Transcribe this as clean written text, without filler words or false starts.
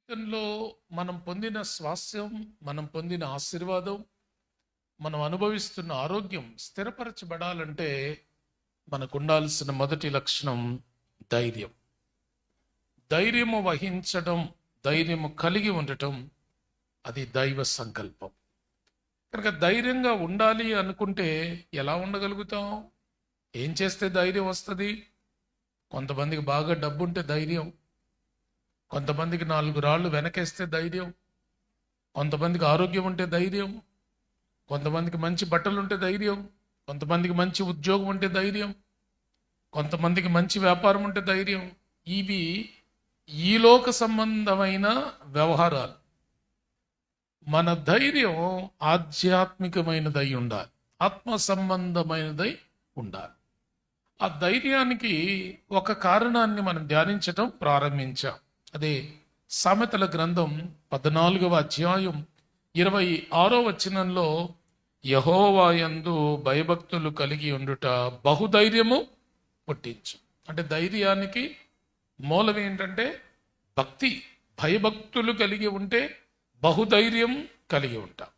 జీవితంలో మనం పొందిన స్వాస్థ్యం, మనం పొందిన ఆశీర్వాదం, మనం అనుభవిస్తున్న ఆరోగ్యం స్థిరపరచబడాలంటే మనకు ఉండాల్సిన మొదటి లక్షణం ధైర్యం. ధైర్యము వహించడం, ధైర్యము కలిగి ఉండటం అది దైవ సంకల్పం. కనుక ధైర్యంగా ఉండాలి అనుకుంటే ఎలా ఉండగలుగుతాం? ఏం చేస్తే ధైర్యం వస్తుంది? కొంతమందికి బాగా డబ్బు ఉంటే ధైర్యం, కొంతమందికి 4 రాళ్ళు వెనకేస్తే ధైర్యం, కొంతమందికి ఆరోగ్యం ఉంటే ధైర్యం, కొంతమందికి మంచి బట్టలు ఉంటే ధైర్యం, కొంతమందికి మంచి ఉద్యోగం ఉంటే ధైర్యం, కొంతమందికి మంచి వ్యాపారం ఉంటే ధైర్యం. ఇవి ఈ లోక సంబంధమైన వ్యవహారాలు. మన ధైర్యం ఆధ్యాత్మికమైనదై ఉండాలి, ఆత్మ సంబంధమైనదై ఉండాలి. ఆ ధైర్యానికి ఒక కారణాన్ని మనం ధ్యానించటం ప్రారంభించాం. అదే సామెతల గ్రంథం 14వ అధ్యాయం 26వ వచనంలో, యెహోవా యందు భయభక్తులు కలిగి ఉండుట బహుధైర్యము పుట్టించు. అంటే ధైర్యానికి మూలం ఏంటంటే భక్తి. భయభక్తులు కలిగి ఉంటే బహుధైర్యం కలిగి ఉంటాం.